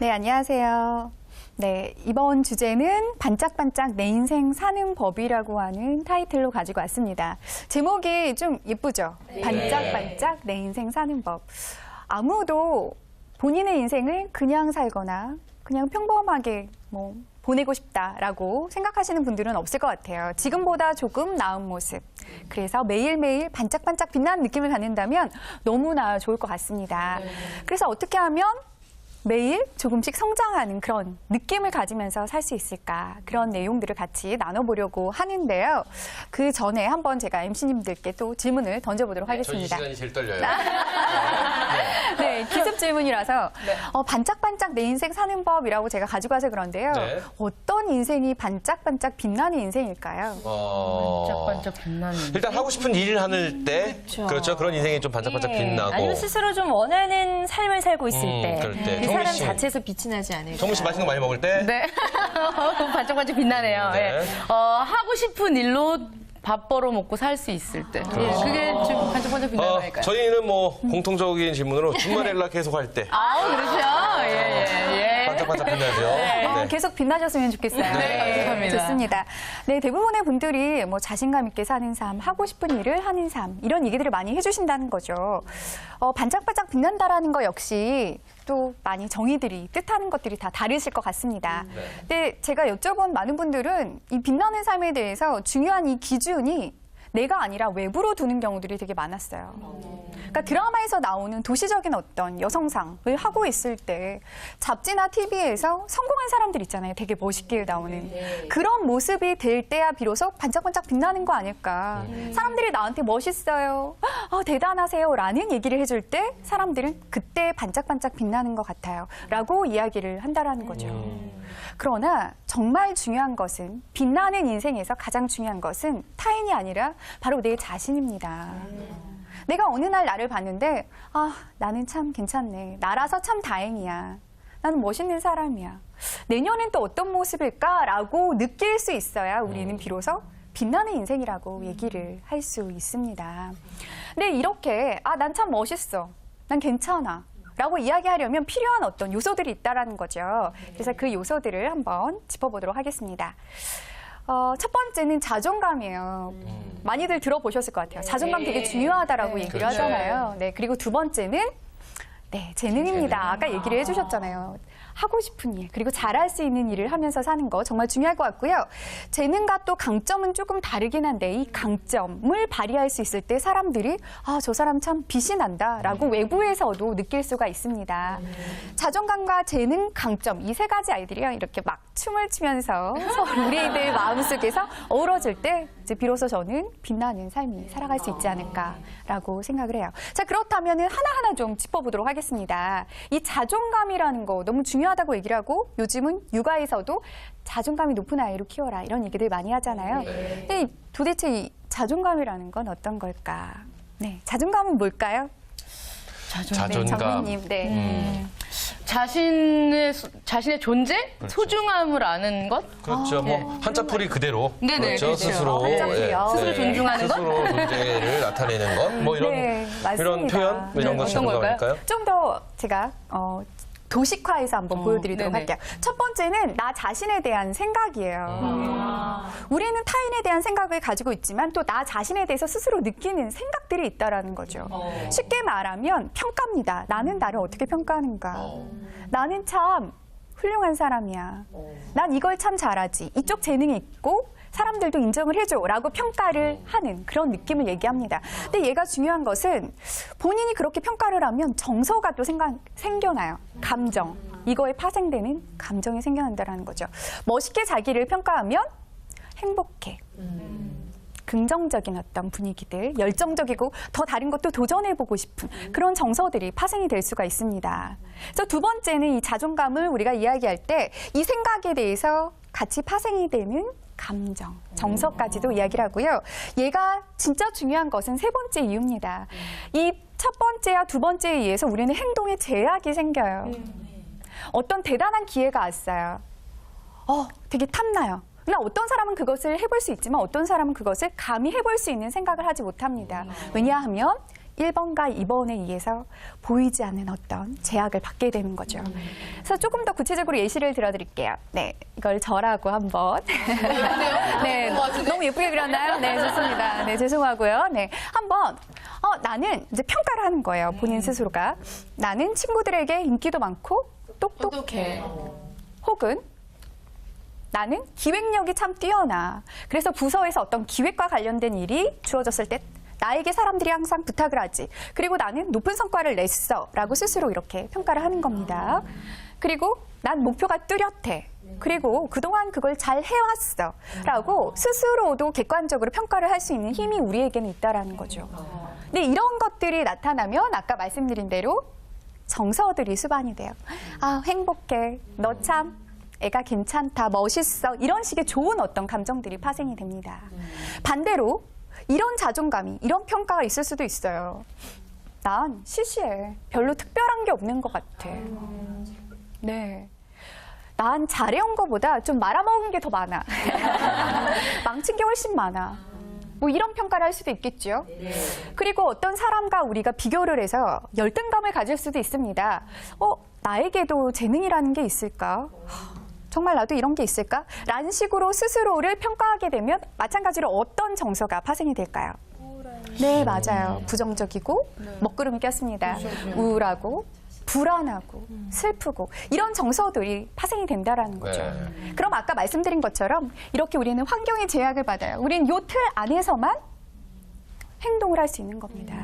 네, 안녕하세요. 네, 이번 주제는 반짝반짝 내 인생 사는 법이라고 하는 타이틀로 가지고 왔습니다. 제목이 좀 예쁘죠? 네. 반짝반짝 내 인생 사는 법. 아무도 본인의 인생을 그냥 살거나 그냥 평범하게 보내고 싶다라고 생각하시는 분들은 없을 것 같아요. 지금보다 조금 나은 모습. 그래서 매일매일 반짝반짝 빛나는 느낌을 갖는다면 너무나 좋을 것 같습니다. 그래서 어떻게 하면 매일 조금씩 성장하는 그런 느낌을 가지면서 살 수 있을까, 그런 내용들을 같이 나눠보려고 하는데요. 그 전에 한번 제가 MC님들께 또 질문을 던져보도록 하겠습니다. 저 이 시간이 제일 떨려요. 네, 기습 질문이라서 반짝반짝 내 인생 사는 법이라고 제가 가지고 와서 그런데요. 네. 어떤 인생이 반짝반짝 빛나는 인생일까요? 반짝반짝 빛나는. 일단 하고 싶은 일을 하는 때, 그렇죠. 그런 인생이 좀 반짝반짝 빛나고. 아니면 스스로 좀 원하는 삶을 살고 있을 때. 그럴 때. 그 정미 사람 씨. 자체에서 빛이 나지 않을까. 정미 씨 맛있는 거 많이 먹을 때. 네. 반짝반짝 빛나네요. 네. 예. 하고 싶은 일로 밥 벌어 먹고 살 수 있을 때. 예, 그게 좀 반짝반짝 빛나는 거니까요. 저희는 공통적인 질문으로 주말 연락 계속 할 때. 그렇죠. 예. 반짝반짝 빛나죠. 네. 계속 빛나셨으면 좋겠어요. 네, 감사합니다. 좋습니다. 네, 대부분의 분들이 자신감 있게 사는 삶, 하고 싶은 일을 하는 삶, 이런 얘기들을 많이 해주신다는 거죠. 반짝반짝 빛난다라는 거 역시 또 많이 정의들이 뜻하는 것들이 다 다르실 것 같습니다. 근데 제가 여쭤본 많은 분들은 이 빛나는 삶에 대해서 중요한 이 기준이 내가 아니라 외부로 두는 경우들이 되게 많았어요. 그러니까 드라마에서 나오는 도시적인 어떤 여성상을 하고 있을 때 잡지나 TV에서 성공한 사람들 있잖아요. 되게 멋있게 나오는. 그런 모습이 될 때야 비로소 반짝반짝 빛나는 거 아닐까. 사람들이 나한테 멋있어요. 대단하세요. 라는 얘기를 해줄 때 사람들은 그때 반짝반짝 빛나는 것 같아요. 라고 이야기를 한다라는 거죠. 그러나 정말 중요한 것은, 빛나는 인생에서 가장 중요한 것은 타인이 아니라 바로 내 자신입니다. 내가 어느 날 나를 봤는데 나는 참 괜찮네. 나라서 참 다행이야. 나는 멋있는 사람이야. 내년엔 또 어떤 모습일까라고 느낄 수 있어야 우리는 비로소 빛나는 인생이라고 얘기를 할 수 있습니다. 근데 이렇게 난 참 멋있어. 난 괜찮아. 라고 이야기하려면 필요한 어떤 요소들이 있다는 거죠. 그래서 그 요소들을 한번 짚어보도록 하겠습니다. 첫 번째는 자존감이에요. 많이들 들어보셨을 것 같아요. 자존감 되게 중요하다라고 얘기를 그렇죠. 하잖아요. 네, 그리고 두 번째는 재능입니다. 아까 얘기를 해주셨잖아요. 하고 싶은 일, 그리고 잘할 수 있는 일을 하면서 사는 거 정말 중요할 것 같고요. 재능과 또 강점은 조금 다르긴 한데 이 강점을 발휘할 수 있을 때 사람들이 저 사람 참 빛이 난다라고 외부에서도 느낄 수가 있습니다. 자존감과 재능, 강점 이 세 가지 아이들이요. 이렇게 막 춤을 추면서 우리들 마음속에서 어우러질 때 이제 비로소 저는 빛나는 삶이 살아갈 수 있지 않을까라고 생각을 해요. 자, 그렇다면 하나하나 좀 짚어보도록 하겠습니다. 이 자존감이라는 거 너무 중요하다고 얘기를 하고 요즘은 육아에서도 자존감이 높은 아이로 키워라 이런 얘기들 많이 하잖아요. 근데 도대체 이 자존감이라는 건 어떤 걸까? 네, 자존감은 뭘까요? 자존감. 정민님, 네. 자신의 존재? 그렇죠. 소중함을 아는 것? 그렇죠. 한자풀이 그대로. 네네, 그렇죠. 그렇죠. 스스로. 한자풀이요. 스스로 존중하는 것? 스스로 존재를 나타내는 것. 이런, 네, 맞습니다. 이런 표현? 이런 것 어떤 자존감일까요? 좀 더 제가 도식화해서 한번 보여드리도록 네네. 할게요. 첫 번째는 나 자신에 대한 생각이에요. 우리는 타인에 대한 생각을 가지고 있지만 또 나 자신에 대해서 스스로 느끼는 생각들이 있다라는 거죠. 쉽게 말하면 평가입니다. 나는 나를 어떻게 평가하는가. 나는 참 훌륭한 사람이야. 난 이걸 참 잘하지. 이쪽 재능이 있고 사람들도 인정을 해줘라고 평가를 하는 그런 느낌을 얘기합니다. 근데 얘가 중요한 것은 본인이 그렇게 평가를 하면 정서가 또 생겨나요. 감정. 이거에 파생되는 감정이 생겨난다는 거죠. 멋있게 자기를 평가하면 행복해. 긍정적인 어떤 분위기들, 열정적이고 더 다른 것도 도전해보고 싶은 그런 정서들이 파생이 될 수가 있습니다. 그래서 두 번째는 이 자존감을 우리가 이야기할 때 이 생각에 대해서 같이 파생이 되는 감정, 정서까지도 이야기를 하고요. 얘가 진짜 중요한 것은 세 번째 이유입니다. 이 첫 번째와 두 번째에 의해서 우리는 행동에 제약이 생겨요. 어떤 대단한 기회가 왔어요. 되게 탐나요. 그러나 어떤 사람은 그것을 해볼 수 있지만 어떤 사람은 그것을 감히 해볼 수 있는 생각을 하지 못합니다. 왜냐하면 1번과 2번에 의해서 보이지 않는 어떤 제약을 받게 되는 거죠. 그래서 조금 더 구체적으로 예시를 들어드릴게요. 네, 이걸 저라고 한번. 네, 너무 예쁘게 그렸나요? 네, 좋습니다. 네, 죄송하고요. 네, 한번 나는 이제 평가를 하는 거예요. 본인 스스로가. 나는 친구들에게 인기도 많고 똑똑해. 혹은 나는 기획력이 참 뛰어나. 그래서 부서에서 어떤 기획과 관련된 일이 주어졌을 때 나에게 사람들이 항상 부탁을 하지. 그리고 나는 높은 성과를 냈어. 라고 스스로 이렇게 평가를 하는 겁니다. 그리고 난 목표가 뚜렷해. 그리고 그동안 그걸 잘 해왔어. 라고 스스로도 객관적으로 평가를 할 수 있는 힘이 우리에게는 있다라는 거죠. 근데 이런 것들이 나타나면 아까 말씀드린 대로 정서들이 수반이 돼요. 아, 행복해. 너 참 애가 괜찮다. 멋있어. 이런 식의 좋은 어떤 감정들이 파생이 됩니다. 반대로 이런 자존감이, 이런 평가가 있을 수도 있어요. 난 시시해. 별로 특별한 게 없는 것 같아. 네. 난 잘해온 것보다 좀 말아먹은 게 더 많아. 망친 게 훨씬 많아. 뭐 이런 평가를 할 수도 있겠죠. 그리고 어떤 사람과 우리가 비교를 해서 열등감을 가질 수도 있습니다. 나에게도 재능이라는 게 있을까? 정말 나도 이런 게 있을까? 라는 식으로 스스로를 평가하게 되면 마찬가지로 어떤 정서가 파생이 될까요? 네, 맞아요. 부정적이고 먹구름이 꼈습니다. 우울하고 불안하고 슬프고 이런 정서들이 파생이 된다라는 거죠. 네. 그럼 아까 말씀드린 것처럼 이렇게 우리는 환경의 제약을 받아요. 우리는 요 틀 안에서만 행동을 할 수 있는 겁니다.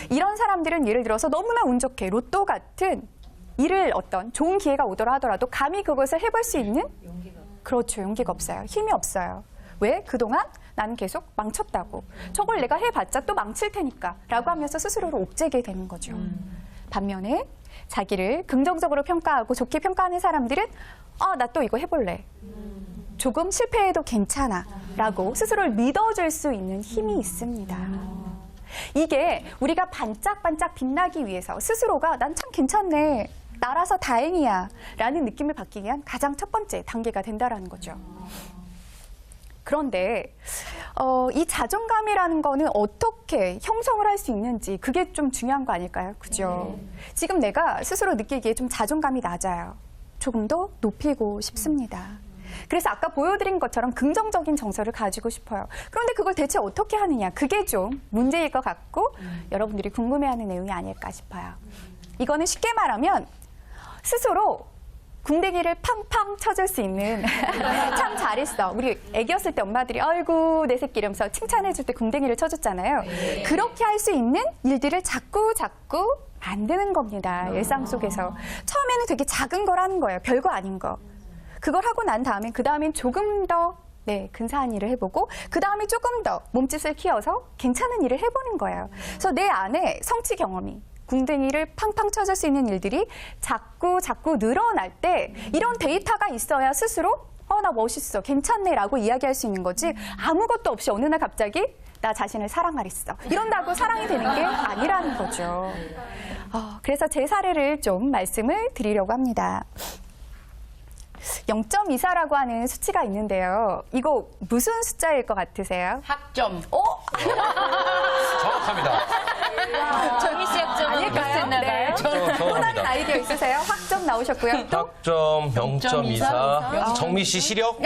이런 사람들은 예를 들어서 너무나 운 좋게 로또 같은 일을 어떤 좋은 기회가 오더라 하더라도 감히 그것을 해볼 수 있는 그렇죠. 용기가 없어요. 힘이 없어요. 왜? 그동안 나는 계속 망쳤다고. 저걸 내가 해봤자 또 망칠 테니까 라고 하면서 스스로를 옥죄게 되는 거죠. 반면에 자기를 긍정적으로 평가하고 좋게 평가하는 사람들은 나 또 이거 해볼래. 조금 실패해도 괜찮아 라고 스스로를 믿어줄 수 있는 힘이 있습니다. 이게 우리가 반짝반짝 빛나기 위해서 스스로가 난 참 괜찮네. 나라서 다행이야 라는 느낌을 받기 위한 가장 첫 번째 단계가 된다라는 거죠. 그런데 이 자존감이라는 거는 어떻게 형성을 할 수 있는지 그게 좀 중요한 거 아닐까요? 그죠? 지금 내가 스스로 느끼기에 좀 자존감이 낮아요. 조금 더 높이고 싶습니다. 그래서 아까 보여드린 것처럼 긍정적인 정서를 가지고 싶어요. 그런데 그걸 대체 어떻게 하느냐? 그게 좀 문제일 것 같고 여러분들이 궁금해하는 내용이 아닐까 싶어요. 이거는 쉽게 말하면 스스로 궁뎅이를 팡팡 쳐줄 수 있는 참 잘했어. 우리 애기였을 때 엄마들이 아이고 내 새끼 이러면서 칭찬해줄 때 궁뎅이를 쳐줬잖아요. 그렇게 할 수 있는 일들을 자꾸 만드는 겁니다. 일상 속에서. 처음에는 되게 작은 걸 하는 거예요. 별거 아닌 거. 그걸 하고 난 다음엔 조금 더 근사한 일을 해보고 그 다음에 조금 더 몸짓을 키워서 괜찮은 일을 해보는 거예요. 그래서 내 안에 성취 경험이 궁뎅이를 팡팡 쳐줄 수 있는 일들이 자꾸 늘어날 때 이런 데이터가 있어야 스스로 나 멋있어, 괜찮네 라고 이야기할 수 있는 거지 아무것도 없이 어느 날 갑자기 나 자신을 사랑하랬어. 이런다고 사랑이 되는 게 아니라는 거죠. 그래서 제 사례를 좀 말씀을 드리려고 합니다. 0.24라고 하는 수치가 있는데요. 이거 무슨 숫자일 것 같으세요? 학점. 정확합니다. 정미 씨 학점은 아닐까요? 네. 흔한 정확합니다. 아이디어 있으세요? 학점 나오셨고요. 또 학점 0.24. 정미 씨 시력?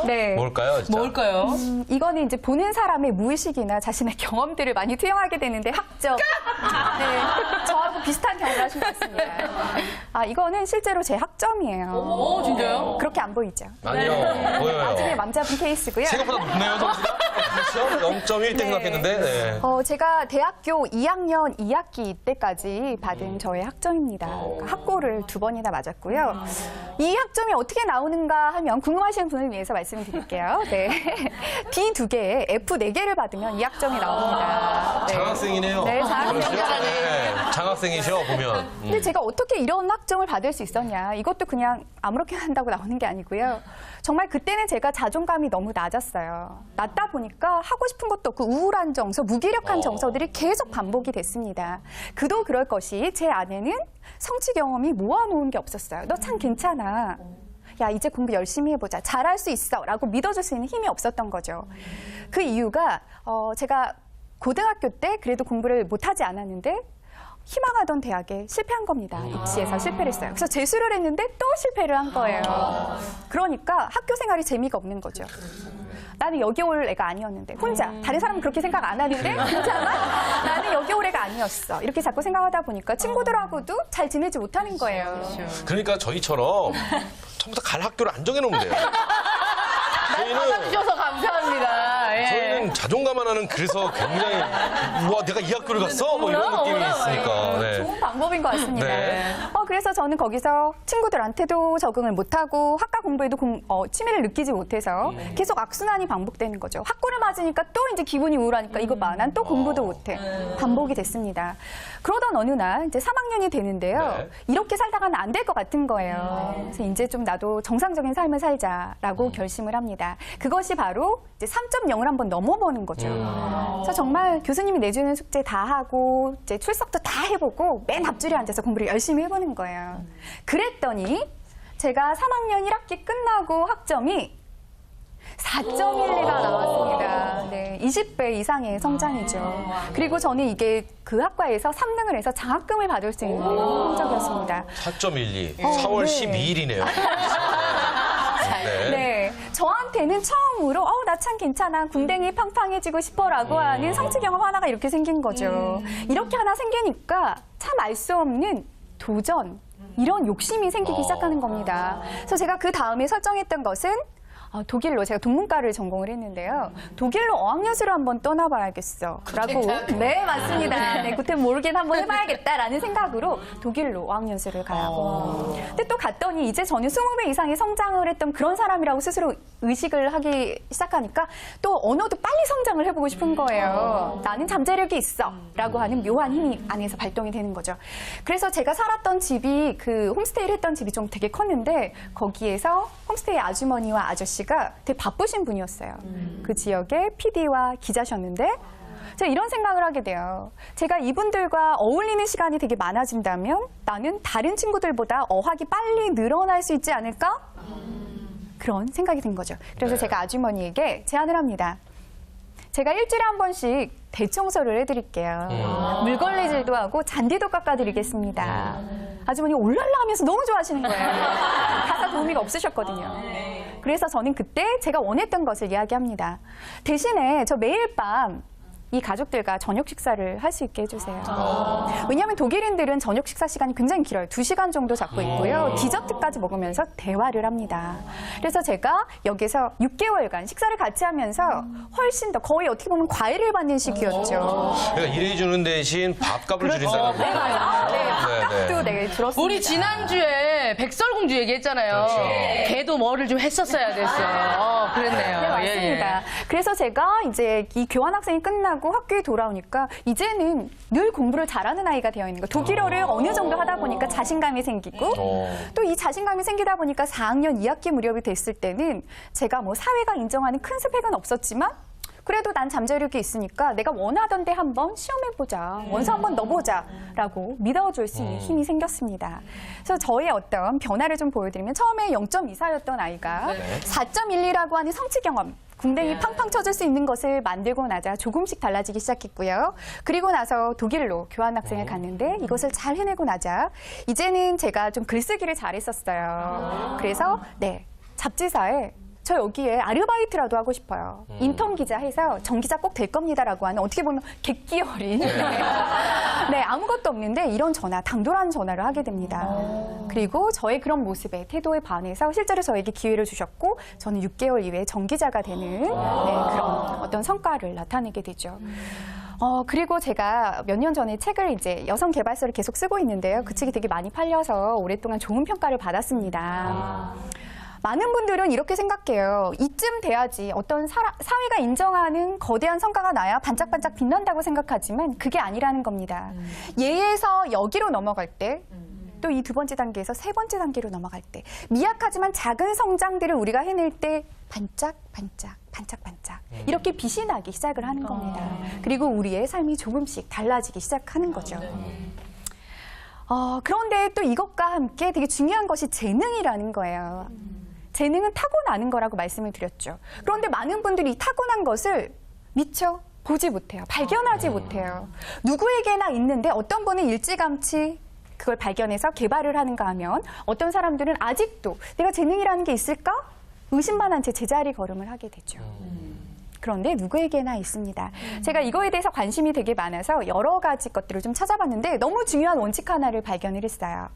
네. 뭘까요? 진짜? 뭘까요? 이거는 이제 보는 사람의 무의식이나 자신의 경험들을 많이 투영하게 되는데 학점. 네. 저하고 비슷한 경험을 하신 것 같습니다. 이거는 실제로 제 학점이에요. 오, 진짜요? 그렇게 안 보이죠? 아니요, 보여요. 나중에 맘잡은 케이스고요. 생각보다 높네요, 점수가. 그렇죠? 0.1대 네. 생각했는데. 네. 제가 대학교 2학년 2학기 때까지 받은 저의 학점입니다. 그러니까 학고를 2번이나 맞았고요. 이 학점이 어떻게 나오는가 하면 궁금하시는 분을 위해서 말씀을 드릴게요. 네. B 2개에 F 4개를 받으면 이 학점이 나옵니다. 네. 장학생이네요. 네, 장학생이죠. 네, 장학생이셔, 보면. 근데 제가 어떻게 이런 학점을 받을 수 있었냐. 이것도 그냥 아무렇게나 한다고 나오는 게 아니고요. 정말 그때는 제가 자존감이 너무 낮았어요. 낮다 보니까 하고 싶은 것도 없고 우울한 정서, 무기력한 정서들이 계속 반복이 됐습니다. 그도 그럴 것이 제 안에는 성취 경험이 모아놓은 게 없었어요. 너 참 괜찮아. 야, 이제 공부 열심히 해보자. 잘할 수 있어. 라고 믿어줄 수 있는 힘이 없었던 거죠. 그 이유가 제가 고등학교 때 그래도 공부를 못하지 않았는데 희망하던 대학에 실패한 겁니다. 입시에서 실패를 했어요. 그래서 재수를 했는데 또 실패를 한 거예요. 그러니까 학교 생활이 재미가 없는 거죠. 나는 여기 올 애가 아니었는데 혼자 다른 사람은 그렇게 생각 안 하는데 혼자만 나는 여기 올 애가 아니었어. 이렇게 자꾸 생각하다 보니까 친구들하고도 잘 지내지 못하는 거예요. 그러니까 저희처럼 처음부터 갈 학교를 안 정해놓으면 돼요. 저희는 주셔서 감사합니다. 예. 저희는 자존감 하나는 그래서 굉장히 우와 내가 이 학교를 갔어? 뭐 이런 느낌이 있으니까. 네. 좋은 방법인 것 같습니다. 네. 그래서 저는 거기서 친구들한테도 적응을 못하고 학과 공부에도 취미를 느끼지 못해서 계속 악순환이 반복되는 거죠. 학고를 맞으니까 또 이제 기분이 우울하니까 이거 봐, 난 또 공부도 못해. 반복이 됐습니다. 그러던 어느 날 이제 3학년이 되는데요. 네. 이렇게 살다가는 안 될 것 같은 거예요. 그래서 이제 좀 나도 정상적인 삶을 살자라고 결심을 합니다. 그것이 바로 이제 3.0을 한번 넘어보는 거죠. 그래서 정말 교수님이 내주는 숙제 다 하고 이제 출석도 다 해보고 맨 앞줄에 앉아서 공부를 열심히 해보는 거예요. 그랬더니 제가 3학년 1학기 끝나고 학점이 4.12가 나왔습니다. 네, 20배 이상의 성장이죠. 그리고 저는 이게 그 학과에서 3등을 해서 장학금을 받을 수 있는 성적이었습니다. 4.12. 4월 네. 12일이네요. 네. 네, 저한테는 처음으로 나 참 괜찮아, 군댕이 팡팡해지고 싶어라고 하는 성취 경험 하나가 이렇게 생긴 거죠. 이렇게 하나 생기니까 참 알 수 없는 도전, 이런 욕심이 생기기 시작하는 겁니다. 그래서 제가 그 다음에 설정했던 것은 독일로, 제가 동문과를 전공을 했는데요. 독일로 어학연수를 한번 떠나봐야겠어. 라고. 네, 맞습니다. 네, 구텐 모르겐 한번 해봐야겠다라는 생각으로 독일로 어학연수를 가요. 근데 또 갔더니 이제 저는 20배 이상의 성장을 했던 그런 사람이라고 스스로 의식을 하기 시작하니까 또 언어도 빨리 성장을 해보고 싶은 거예요. 나는 잠재력이 있어. 라고 하는 묘한 힘이 안에서 발동이 되는 거죠. 그래서 제가 살았던 집이 그 홈스테이를 했던 집이 좀 되게 컸는데 거기에서 홈스테이 아주머니와 아저씨가 되게 바쁘신 분이었어요. 그 지역의 PD와 기자셨는데 제가 이런 생각을 하게 돼요. 제가 이분들과 어울리는 시간이 되게 많아진다면 나는 다른 친구들보다 어학이 빨리 늘어날 수 있지 않을까? 그런 생각이 든 거죠. 그래서 제가 아주머니에게 제안을 합니다. 제가 일주일에 한 번씩 대청소를 해드릴게요. 물걸레질도 하고 잔디도 깎아드리겠습니다. 아주머니 올랄라 하면서 너무 좋아하시는 거예요. 가사 도우미가 없으셨거든요. 그래서 저는 그때 제가 원했던 것을 이야기합니다. 대신에 저 매일 밤 이 가족들과 저녁 식사를 할 수 있게 해주세요. 왜냐하면 독일인들은 저녁 식사 시간이 굉장히 길어요. 2시간 정도 잡고 있고요. 디저트까지 먹으면서 대화를 합니다. 그래서 제가 여기서 6개월간 식사를 같이 하면서 훨씬 더 거의 어떻게 보면 과외를 받는 시기였죠. 그러니까 일해주는 대신 밥값을 줄인다는 네, 거죠. 맞아요. 네, 밥값도 네, 들었습니다. 우리 지난주에 백설공주 얘기했잖아요. 그렇죠. 걔도 뭐를 좀 했었어야 됐어요. 그랬네요. 네, 맞습니다. 그래서 제가 이제 이 교환학생이 끝나고 학교에 돌아오니까 이제는 늘 공부를 잘하는 아이가 되어 있는 거예요. 독일어를 어느 정도 하다 보니까 자신감이 생기고 또 이 자신감이 생기다 보니까 4학년 2학기 무렵이 됐을 때는 제가 뭐 사회가 인정하는 큰 스펙은 없었지만 그래도 난 잠재력이 있으니까 내가 원하던 데 한번 시험해보자. 원서 한번 넣어보자. 라고 믿어줄 수 있는 힘이 생겼습니다. 그래서 저의 어떤 변화를 좀 보여드리면 처음에 0.24였던 아이가 4.12라고 하는 성취 경험. 궁뎅이 팡팡 쳐줄 수 있는 것을 만들고 나자 조금씩 달라지기 시작했고요. 그리고 나서 독일로 교환학생을 갔는데 이것을 잘 해내고 나자 이제는 제가 좀 글쓰기를 잘했었어요. 그래서 네, 잡지사에 저 여기에 아르바이트라도 하고 싶어요. 인턴 기자 해서 정기자 꼭 될 겁니다라고 하는 어떻게 보면 객기 어린 네, 아무것도 없는데 이런 전화, 당돌한 전화를 하게 됩니다. 그리고 저의 그런 모습에 태도에 반해서 실제로 저에게 기회를 주셨고 저는 6개월 이후에 정기자가 되는 네, 그런 어떤 성과를 나타내게 되죠. 그리고 제가 몇 년 전에 책을 이제 여성 개발서를 계속 쓰고 있는데요. 그 책이 되게 많이 팔려서 오랫동안 좋은 평가를 받았습니다. 많은 분들은 이렇게 생각해요. 이쯤 돼야지 어떤 사회가 인정하는 거대한 성과가 나야 반짝반짝 빛난다고 생각하지만 그게 아니라는 겁니다. 얘에서 여기로 넘어갈 때 또 이 두 번째 단계에서 세 번째 단계로 넘어갈 때 미약하지만 작은 성장들을 우리가 해낼 때 반짝반짝 반짝반짝 이렇게 빛이 나기 시작을 하는 겁니다. 그리고 우리의 삶이 조금씩 달라지기 시작하는 거죠. 그런데 또 이것과 함께 되게 중요한 것이 재능이라는 거예요. 재능은 타고나는 거라고 말씀을 드렸죠. 그런데 많은 분들이 이 타고난 것을 미처 보지 못해요. 발견하지 못해요. 누구에게나 있는데 어떤 분은 일찌감치 그걸 발견해서 개발을 하는가 하면 어떤 사람들은 아직도 내가 재능이라는 게 있을까? 의심만 한 채 제자리 걸음을 하게 되죠. 그런데 누구에게나 있습니다. 제가 이거에 대해서 관심이 되게 많아서 여러 가지 것들을 좀 찾아봤는데 너무 중요한 원칙 하나를 발견을 했어요.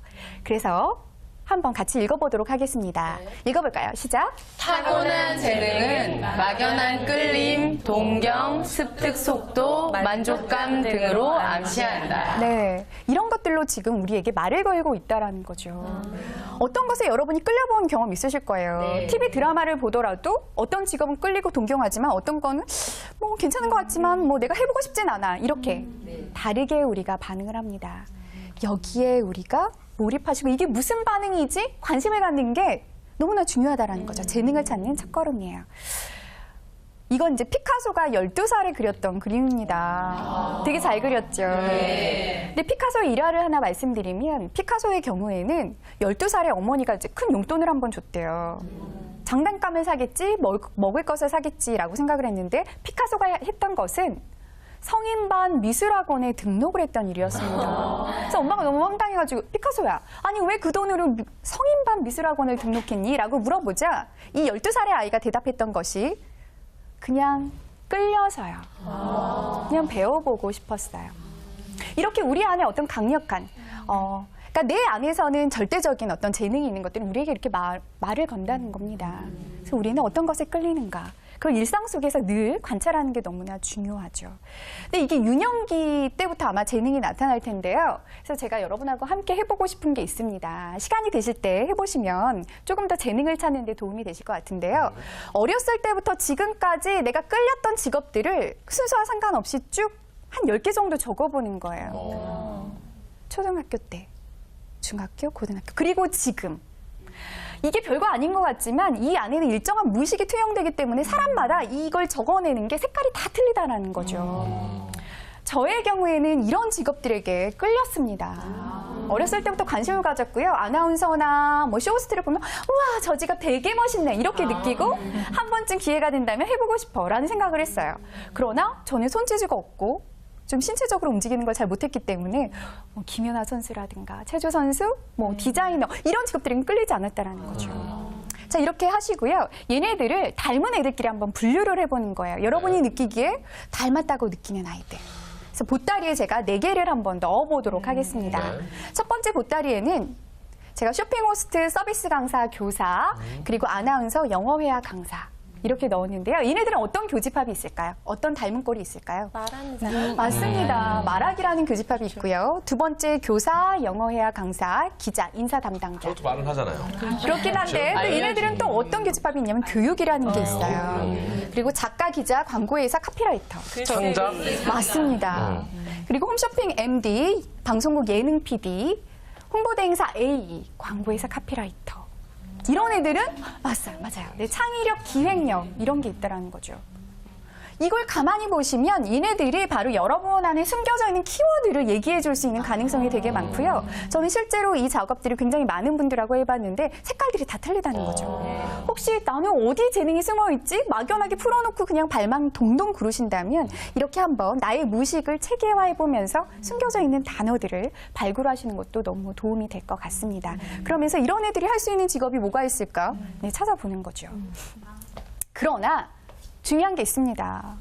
그래서 한번 같이 읽어보도록 하겠습니다. 읽어볼까요? 시작. 타고난 재능은 막연한 끌림, 동경, 습득 속도, 만족감 등으로 암시한다. 네, 이런 것들로 지금 우리에게 말을 걸고 있다라는 거죠. 어떤 것에 여러분이 끌려본 경험 있으실 거예요. TV 드라마를 보더라도 어떤 직업은 끌리고 동경하지만 어떤 거는 뭐 괜찮은 것 같지만 뭐 내가 해보고 싶진 않아. 이렇게 다르게 우리가 반응을 합니다. 여기에 우리가 몰입하시고 이게 무슨 반응이지? 관심을 갖는 게 너무나 중요하다라는 거죠. 재능을 찾는 첫걸음이에요. 이건 이제 피카소가 12살에 그렸던 그림입니다. 되게 잘 그렸죠. 근데 피카소의 일화를 하나 말씀드리면 피카소의 경우에는 12살에 어머니가 이제 큰 용돈을 한번 줬대요. 장난감을 사겠지, 먹을 것을 사겠지라고 생각을 했는데 피카소가 했던 것은 성인반 미술학원에 등록을 했던 일이었습니다. 그래서 엄마가 너무 황당해가지고 피카소야, 아니 왜 그 돈으로 성인반 미술학원을 등록했니? 라고 물어보자 이 12살의 아이가 대답했던 것이 그냥 끌려서요. 그냥 배워보고 싶었어요. 이렇게 우리 안에 어떤 강력한 그러니까 내 안에서는 절대적인 어떤 재능이 있는 것들은 우리에게 이렇게 말을 건다는 겁니다. 그래서 우리는 어떤 것에 끌리는가? 그걸 일상 속에서 늘 관찰하는 게 너무나 중요하죠. 근데 이게 유년기 때부터 아마 재능이 나타날 텐데요. 그래서 제가 여러분하고 함께 해보고 싶은 게 있습니다. 시간이 되실 때 해보시면 조금 더 재능을 찾는 데 도움이 되실 것 같은데요. 어렸을 때부터 지금까지 내가 끌렸던 직업들을 순서와 상관없이 쭉 한 10개 정도 적어보는 거예요. 초등학교 때, 중학교, 고등학교, 그리고 지금. 이게 별거 아닌 것 같지만 이 안에는 일정한 무의식이 투영되기 때문에 사람마다 이걸 적어내는 게 색깔이 다 틀리다라는 거죠. 저의 경우에는 이런 직업들에게 끌렸습니다. 어렸을 때부터 관심을 가졌고요. 아나운서나 뭐 쇼호스트를 보면 우와 저 직업 되게 멋있네 이렇게 느끼고 한 번쯤 기회가 된다면 해보고 싶어라는 생각을 했어요. 그러나 저는 손재주가 없고 좀 신체적으로 움직이는 걸 잘 못했기 때문에 뭐 김연아 선수라든가 체조 선수, 뭐 디자이너 이런 직업들에는 끌리지 않았다라는 거죠. 자 이렇게 하시고요. 얘네들을 닮은 애들끼리 한번 분류를 해보는 거예요. 여러분이 느끼기에 닮았다고 느끼는 아이들. 그래서 보따리에 제가 4개를 한번 넣어보도록 하겠습니다. 첫 번째 보따리에는 제가 쇼핑 호스트, 서비스 강사, 교사, 그리고 아나운서, 영어회화 강사 이렇게 넣었는데요. 얘네들은 어떤 교집합이 있을까요? 어떤 닮은 꼴이 있을까요? 말하는 사람. 맞습니다. 말하기라는 교집합이 있고요. 두 번째 교사, 영어회화 강사, 기자, 인사 담당자. 저도 말은 하잖아요. 그렇긴 한데 또 얘네들은 또 어떤 교집합이 있냐면 교육이라는 게 있어요. 그리고 작가, 기자, 광고회사, 카피라이터. 창작? 맞습니다. 그리고 홈쇼핑 MD, 방송국 예능 PD, 홍보대 행사 AE, 광고회사 카피라이터. 이런 애들은 맞아요. 네, 창의력, 기획력 이런 게 있다라는 거죠. 이걸 가만히 보시면 얘네들이 바로 여러분 안에 숨겨져 있는 키워드를 얘기해 줄 수 있는 가능성이 되게 많고요. 저는 실제로 이 작업들을 굉장히 많은 분들하고 해봤는데 색깔들이 다 틀리다는 거죠. 혹시 나는 어디 재능이 숨어 있지? 막연하게 풀어놓고 그냥 발만 동동 구르신다면 이렇게 한번 나의 무의식을 체계화해보면서 숨겨져 있는 단어들을 발굴하시는 것도 너무 도움이 될 것 같습니다. 그러면서 이런 애들이 할 수 있는 직업이 뭐가 있을까? 네, 찾아보는 거죠. 그러나 중요한 게 있습니다.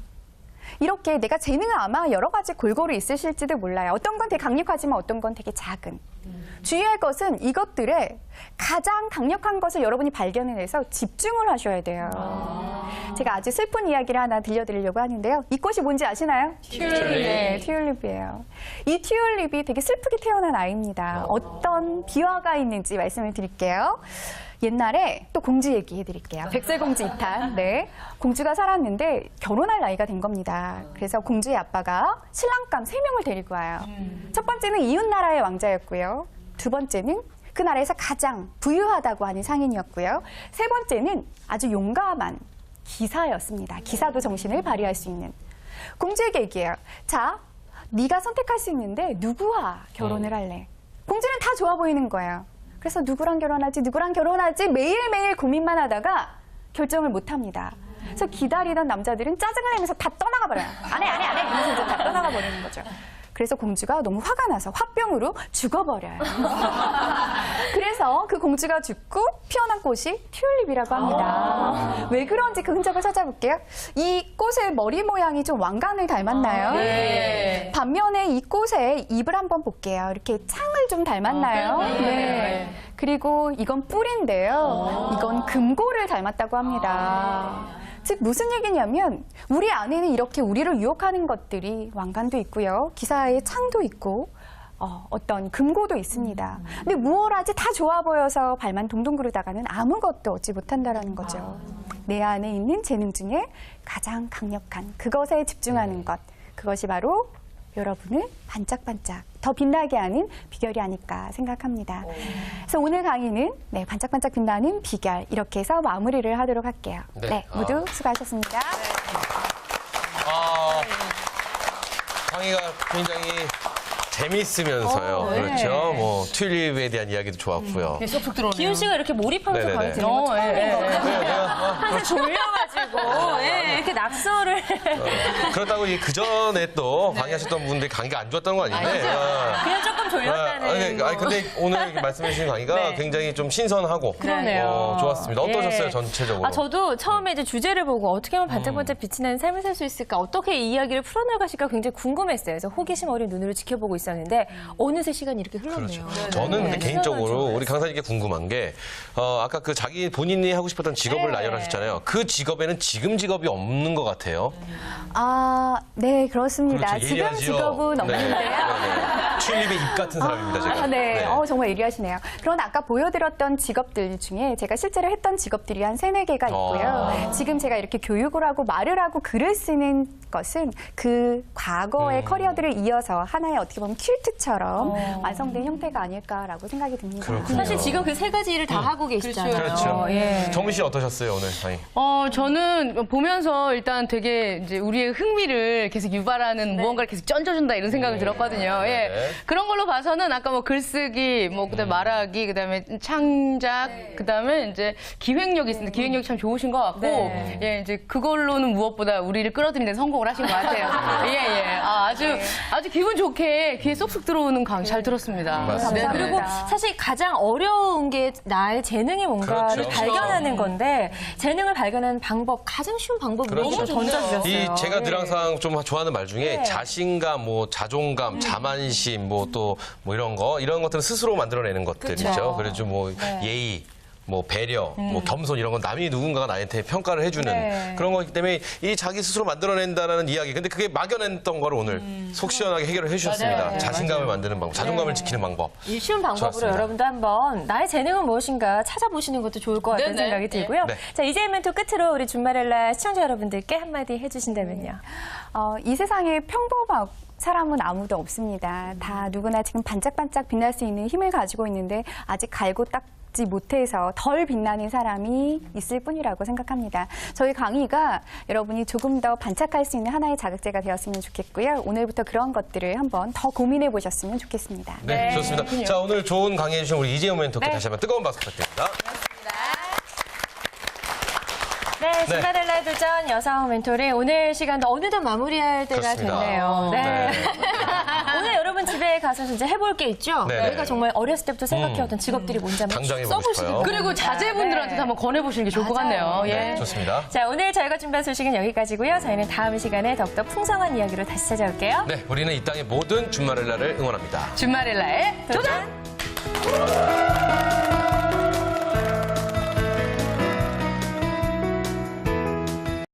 이렇게 내가 재능은 아마 여러 가지 골고루 있으실지도 몰라요. 어떤 건 되게 강력하지만 어떤 건 되게 작은. 주의할 것은 이것들의 가장 강력한 것을 여러분이 발견해내서 집중을 하셔야 돼요. 제가 아주 슬픈 이야기를 하나 들려드리려고 하는데요. 이 꽃이 뭔지 아시나요? 튤립. 네, 튤립이에요. 이 튤립이 되게 슬프게 태어난 아이입니다. 어떤 비화가 있는지 말씀을 드릴게요. 옛날에 또 공주 얘기해 드릴게요. 백설공주 2탄. 네. 공주가 살았는데 결혼할 나이가 된 겁니다. 그래서 공주의 아빠가 신랑감 3명을 데리고 와요. 첫 번째는 이웃나라의 왕자였고요. 두 번째는 그 나라에서 가장 부유하다고 하는 상인이었고요. 세 번째는 아주 용감한 기사였습니다. 기사도 정신을 발휘할 수 있는. 공주에게 얘기해요. 자, 네가 선택할 수 있는데 누구와 결혼을 할래? 공주는 다 좋아 보이는 거예요. 그래서 누구랑 결혼하지 매일매일 고민만 하다가 결정을 못 합니다. 그래서 기다리던 남자들은 짜증을 내면서 다 떠나가 버려요. 안 해, 이러면서 이제 다 떠나가 버리는 거죠. 그래서 공주가 너무 화가 나서 화병으로 죽어버려요. 그래서 그 공주가 죽고 피어난 꽃이 튤립이라고 합니다. 왜 그런지 그 흔적을 찾아볼게요. 이 꽃의 머리 모양이 좀 왕관을 닮았나요? 네. 반면에 이 꽃의 잎을 한번 볼게요. 이렇게 창을 좀 닮았나요? 네. 그리고 이건 뿔인데요. 이건 금고를 닮았다고 합니다. 즉 무슨 얘기냐면 우리 안에는 이렇게 우리를 유혹하는 것들이 왕관도 있고요. 기사에 창도 있고 어떤 금고도 있습니다. 근데 무엇하지 다 좋아 보여서 발만 동동 구르다가는 아무것도 얻지 못한다라는 거죠. 내 안에 있는 재능 중에 가장 강력한 그것에 집중하는 것. 그것이 바로 여러분을 반짝반짝 더 빛나게 하는 비결이 아닐까 생각합니다. 그래서 오늘 강의는 반짝반짝 빛나는 비결 이렇게 해서 마무리를 하도록 할게요. 네. 모두 수고하셨습니다. 강의가 굉장히 재미있으면서요. 그렇죠. 뭐 튤립에 대한 이야기도 좋았고요. 쏙쏙 들어오네요. 기훈 씨가 이렇게 몰입하면서 네네네. 강의 듣는 거 처음인 것 같아요. 항상 그렇죠. 졸려가지고 이렇게 낙서를. 그렇다고 그 전에 또 강의하셨던 분들이 강의가 안 좋았다는 건 아닌데. 그냥 조금 졸렸다는. 근데 오늘 이렇게 말씀해 주신 강의가 굉장히 좀 신선하고 그러네요. 좋았습니다. 어떠셨어요, 예. 전체적으로? 저도 처음에 이제 주제를 보고 어떻게 하면 반짝반짝 빛이 나는 삶을 살 수 있을까, 어떻게 이 이야기를 풀어나가실까 굉장히 궁금했어요. 그래서 호기심 어린 눈으로 지켜보고 있었는데 어느새 시간이 이렇게 흘렀네요. 그렇죠. 저는 근데 개인적으로 우리 강사님께 궁금한 게 아까 그 자기 본인이 하고 싶었던 직업을 나열하셨잖아요. 그 직업에는 지금 직업이 없는 것 같아요. 네, 그렇습니다. 그렇죠. 지금 예리하지요. 직업은 없는데요. 튤립의 잎 같은 사람입니다, 제가. 네. 정말 예리하시네요. 그런데 아까 보여드렸던 직업들 중에 제가 실제로 했던 직업들이 한 3-4개가 있고요. 지금 제가 이렇게 교육을 하고 말을 하고 글을 쓰는 것은 그 과거의 커리어들을 이어서 하나의 어떻게 보면 퀼트처럼 완성된 형태가 아닐까라고 생각이 듭니다. 그렇군요. 사실 지금 그 세 가지 일을 다 하고 계시잖아요. 그렇죠. 예. 정민 씨 어떠셨어요, 오늘 강의? 저는 보면서 일단 되게 이제 우리의 흥미를 계속 유발하는 무언가를 계속 던져준다 이런 생각을 들었거든요. 예. 그런 걸로 봐서는 아까 뭐 글쓰기, 뭐 그다음에 말하기, 그다음에 창작, 그다음에 이제 기획력이 있습니다. 기획력이 참 좋으신 것 같고, 예, 이제 그걸로는 무엇보다 우리를 끌어들이는 데 성공을 하신 것 같아요. 예. 아주 기분 좋게 귀에 쏙쏙 들어오는 강의 잘 들었습니다. 맞습니다. 네, 그리고 사실 가장 어려운 게 나의 재능이 뭔가를 그렇죠. 발견하는 건데 재능을 발견하는 방법, 가장 쉬운 방법을 그렇죠. 너무 던져주셨어요. 제가 늘 항상 좀 좋아하는 말 중에 자신감, 뭐 자존감, 자만심, 뭐 또 뭐 이런 것들은 스스로 만들어내는 것들이죠. 그래서 뭐 예의, 뭐 배려, 뭐 겸손 이런 건 남이 누군가가 나한테 평가를 해주는 그런 거기 때문에 이 자기 스스로 만들어낸다는 이야기. 근데 그게 막연했던 거를 오늘 속 시원하게 해결을 해주셨습니다. 자신감을 만드는 방법, 자존감을 지키는 방법. 이 쉬운 방법으로 좋았습니다. 여러분도 한번 나의 재능은 무엇인가 찾아보시는 것도 좋을 것 같다는 생각이 들고요. 네. 자, 이제 멘트 끝으로 우리 준마렐라 시청자 여러분들께 한마디 해주신다면요. 이 세상에 평범하고 사람은 아무도 없습니다. 다 누구나 지금 반짝반짝 빛날 수 있는 힘을 가지고 있는데 아직 갈고 닦지 못해서 덜 빛나는 사람이 있을 뿐이라고 생각합니다. 저희 강의가 여러분이 조금 더 반짝할 수 있는 하나의 자극제가 되었으면 좋겠고요. 오늘부터 그런 것들을 한번 더 고민해 보셨으면 좋겠습니다. 네, 좋습니다. 자, 오늘 좋은 강의해 주신 우리 이재용 멘토께 다시 한번 뜨거운 박수 부탁드립니다. 네, 준마렐라의 도전 여성 멘토링 오늘 시간도 어느덧 마무리할 때가 그렇습니다. 됐네요. 네. 오늘 여러분 집에 가서 진짜 해볼 게 있죠? 네. 우리가 정말 어렸을 때부터 생각해왔던 직업들이 뭔지 한번 당장 해보고 써보시는 싶어요. 그리고 자제분들한테도 한번 권해보시는 게 좋을 것 같네요. 예. 좋습니다. 자, 오늘 저희가 준비한 소식은 여기까지고요. 저희는 다음 시간에 더욱더 풍성한 이야기로 다시 찾아올게요. 네, 우리는 이 땅의 모든 준마렐라를 응원합니다. 준마렐라의 도전! 도전!